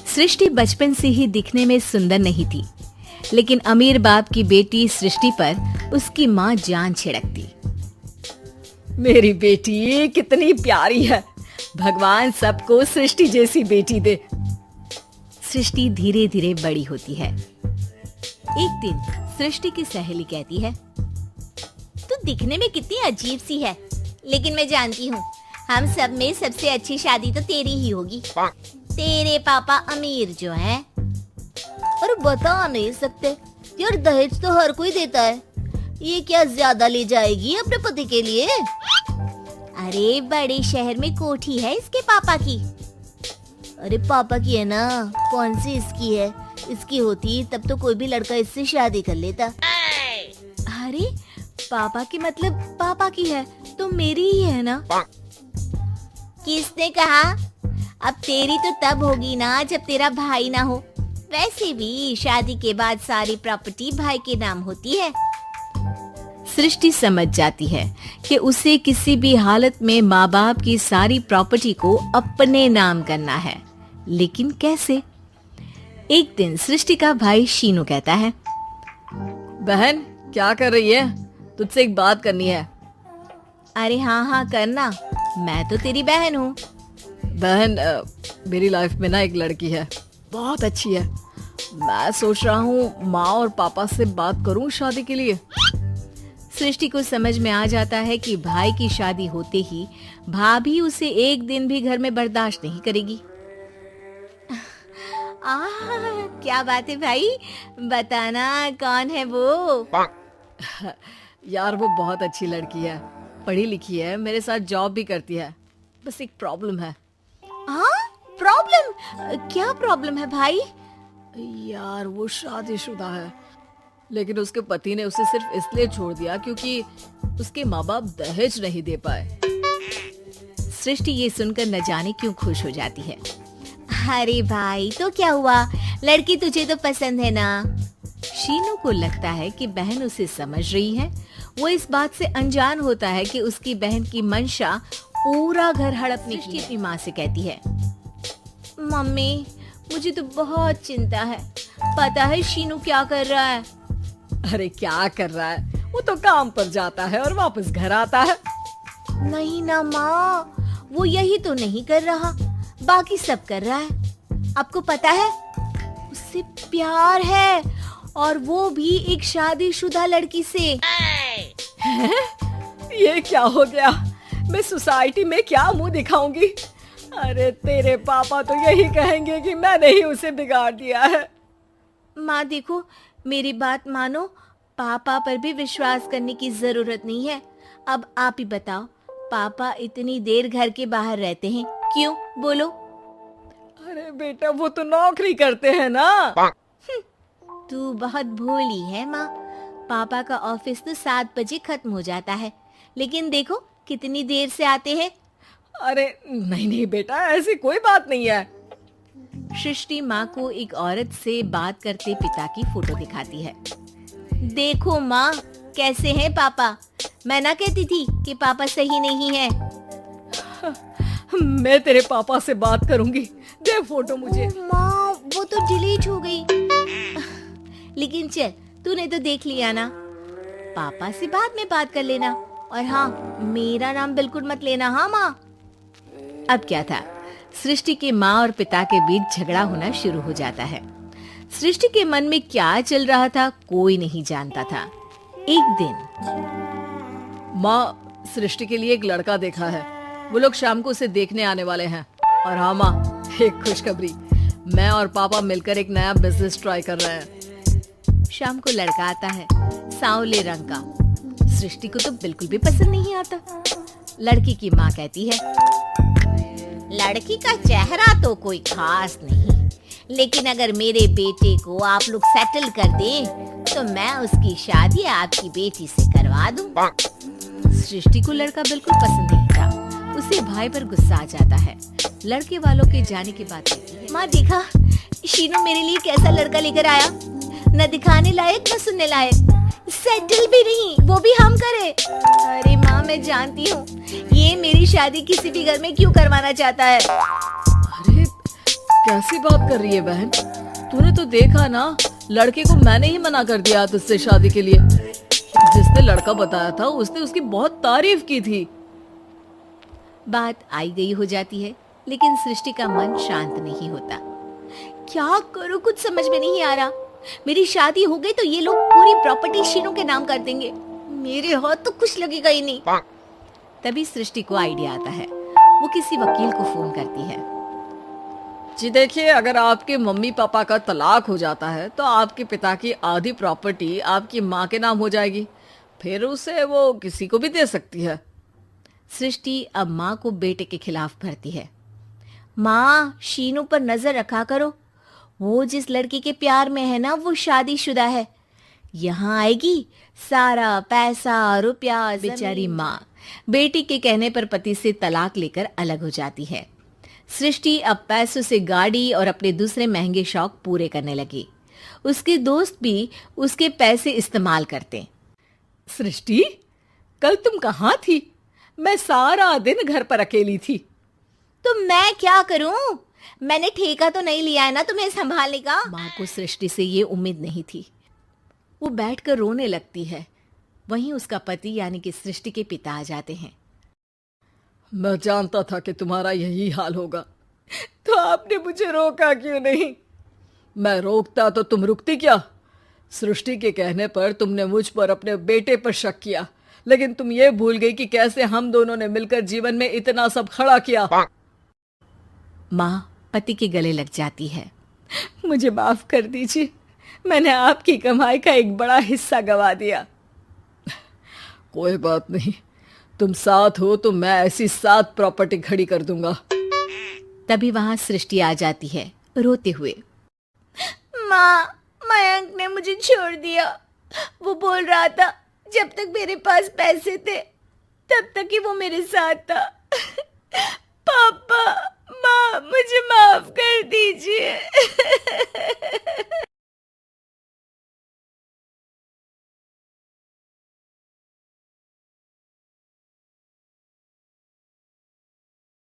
सृष्टि बचपन से ही दिखने में सुंदर नहीं थी, लेकिन अमीर बाप की बेटी सृष्टि पर उसकी माँ जान छिड़कती। मेरी बेटी कितनी प्यारी है, भगवान सबको सृष्टि जैसी बेटी दे। सृष्टि धीरे धीरे बड़ी होती है। एक दिन सृष्टि की सहेली कहती है, तू दिखने में कितनी अजीब सी है, लेकिन मैं जानती हूँ हम सब में सबसे अच्छी शादी तो तेरी ही होगी। तेरे पापा अमीर जो हैं। और बता नहीं सकते यार, दहेज तो हर कोई देता है, ये क्या ज्यादा ले जाएगी अपने पति के लिए? अरे बड़े शहर में कोठी है इसके पापा की। अरे पापा की है ना, कौन सी इसकी है? इसकी होती तब तो कोई भी लड़का इससे शादी कर लेता। अरे पापा की मतलब पापा की है तो मेरी ही है ना? किसने कहा? अब तेरी तो तब होगी ना जब तेरा भाई ना हो। वैसे भी शादी के बाद सारी प्रॉपर्टी भाई के नाम होती है। सृष्टि समझ जाती है कि उसे किसी भी हालत में माँ बाप की सारी प्रॉपर्टी को अपने नाम करना है, लेकिन कैसे? एक दिन सृष्टि का भाई शीनू कहता है, बहन क्या कर रही है? तुझसे एक बात करनी है। अरे हाँ करना, मैं तो तेरी बहन हूँ। बहन मेरी लाइफ में ना एक लड़की है, बहुत अच्छी है। मैं सोच रहा हूँ माँ और पापा से बात करूँ शादी के लिए। सृष्टि को समझ में आ जाता है कि भाई की शादी होते ही भाभी उसे एक दिन भी घर में बर्दाश्त नहीं करेगी। क्या बात है भाई, बताना कौन है वो? यार वो बहुत अच्छी लड़की है, पढ़ी लिखी है, मेरे साथ जॉब भी करती है। बस एक प्रॉब्लम है। प्रॉब्लम? क्या प्रॉब्लम है भाई? यार वो शादीशुदा है, लेकिन उसके पति ने उसे सिर्फ इसलिए छोड़ दिया क्योंकि उसके माँ बाप दहेज नहीं दे पाए। सृष्टि ये सुनकर न जाने क्यों खुश हो जाती है। अरे भाई तो क्या हुआ, लड़की तुझे तो पसंद है ना? शीनू को लगता है कि बहन उसे समझ रही है। वो इस बात से अनजान होता है कि उसकी बहन की मंशा पूरा घर हड़पने की। अपनी माँ से कहती है, मम्मी मुझे तो बहुत चिंता है, पता है शीनू क्या कर रहा है? अरे क्या कर रहा है, वो तो काम पर जाता है और वापस घर आता है। नहीं ना माँ, वो यही तो नहीं कर रहा, बाकी सब कर रहा है। आपको पता है उससे प्यार है, और वो भी एक शादीशुदा लड़की से। ये क्या हो गया, मैं सोसाइटी में क्या मुंह दिखाऊंगी? अरे तेरे पापा तो यही कहेंगे कि मैंने ही उसे बिगाड़ दिया है। माँ देखो, मेरी बात मानो, पापा पर भी विश्वास करने की जरूरत नहीं है। अब आप ही बताओ, पापा इतनी देर घर के बाहर रहते हैं क्यों? बोलो। अरे बेटा वो तो नौकरी करते हैं ना। तू बहुत भोली है माँ, पापा का ऑफिस तो 7 बजे खत्म हो जाता है, लेकिन देखो कितनी देर से आते हैं। अरे नहीं बेटा, ऐसी कोई बात नहीं है। सृष्टि माँ को एक औरत से बात करते पिता की फोटो दिखाती है। देखो माँ कैसे हैं पापा, मैं ना कहती थी कि पापा सही नहीं है। मैं तेरे पापा से बात करूंगी, दे फोटो मुझे। माँ वो तो डिलीट हो गई। लेकिन चल, तूने तो देख लिया ना, पापा से बाद में बात कर लेना। और हाँ, मेरा नाम बिल्कुल मत लेना। हाँ माँ। अब क्या था, सृष्टि के माँ और पिता के बीच झगड़ा होना शुरू हो जाता है। सृष्टि के मन में क्या चल रहा था कोई नहीं जानता था। एक दिन, माँ सृष्टि के लिए एक लड़का देखा है, वो लोग शाम को उसे देखने आने वाले हैं। और हाँ माँ, एक खुशखबरी, मैं और पापा मिलकर एक नया बिजनेस ट्राई कर रहे हैं। शाम को लड़का आता है, सांवले रंग का। सृष्टि को तो बिल्कुल भी पसंद नहीं आता। लड़की की माँ कहती है, लड़की का चेहरा तो कोई खास नहीं, लेकिन अगर मेरे बेटे को आप लोग सेटल कर दें तो मैं उसकी शादी आपकी बेटी से करवा दूं। सृष्टि को लड़का बिल्कुल पसंद नहीं था। उसे भाई पर गुस्सा आ जाता है। लड़के वालों के जाने के बाद कहती है, माँ देखा शीनू मेरे लिए कैसा लड़का लेकर आया, न दिखाने लायक न सुनने लायक, सेटल भी नहीं, वो भी हम करे। अरे माँ जानती हूँ ये मेरी शादी किसी भी घर में क्यों करवाना चाहता है। अरे कैसी बात कर रही है बहन, तूने तो देखा ना, लड़के को मैंने ही मना कर दिया तुझसे शादी के लिए। जिसने लड़का बताया था उसने उसकी बहुत तारीफ की थी। बात आई गई हो जाती है, लेकिन सृष्टि का मन शांत नहीं होता। क्या करूँ कुछ समझ में नहीं आ रहा। मेरी शादी हो गई तो ये लोग पूरी प्रॉपर्टी शीनू के नाम कर देंगे, मेरे हाथ तो कुछ लगेगा ही नहीं। तभी सृष्टि को आइडिया आता है। वो किसी वकील को फोन करती है। जी देखिए, अगर आपके मम्मी पापा का तलाक हो जाता है तो आपके पिता की आधी प्रॉपर्टी आपकी माँ के नाम हो जाएगी, फिर उसे वो किसी को भी दे सकती है। सृष्टि अब माँ को बेटे के खिलाफ भरती है। माँ, शीनू पर नजर रखा करो, वो जिस लड़की के प्यार में है ना वो शादीशुदा है। यहाँ आएगी सारा पैसा रुपया। बेचारी माँ बेटी के कहने पर पति से तलाक लेकर अलग हो जाती है। सृष्टि अब पैसों से गाड़ी और अपने दूसरे महंगे शौक पूरे करने लगी। उसके दोस्त भी उसके पैसे इस्तेमाल करते। सृष्टि, कल तुम कहाँ थी? मैं सारा दिन घर पर अकेली थी। तो मैं क्या करूं? मैंने ठेका तो नहीं लिया है ना तुम्हें संभालने का। माँ को सृष्टि से ये उम्मीद नहीं थी। वो बैठकर रोने लगती है। वहीं उसका पति यानी कि सृष्टि के पिता आ जाते हैं। मैं जानता था कि तुम्हारा यही हाल होगा, तो आपने मुझे रोका क्यों नहीं? मैं रोकता तो तुम रुकती क्या? सृष्टि के कहने पर तुमने मुझ पर अपने बेटे पर शक किया, लेकिन तुम ये भूल गई कि कैसे हम दोनों ने मिलकर जीवन में इतना सब खड़ा किया। माँ पति के गले लग जाती है। मुझे माफ कर दीजिए, मैंने आपकी कमाई का एक बड़ा हिस्सा गवा दिया। कोई बात नहीं, तुम साथ हो तो मैं ऐसी 7 प्रॉपर्टी खड़ी कर दूंगा। तभी वहां सृष्टि आ जाती है रोते हुए। माँ, मयंक ने मुझे छोड़ दिया। वो बोल रहा था जब तक मेरे पास पैसे थे तब तक ही वो मेरे साथ था। पापा, माँ, मुझे माफ कर दीजिए।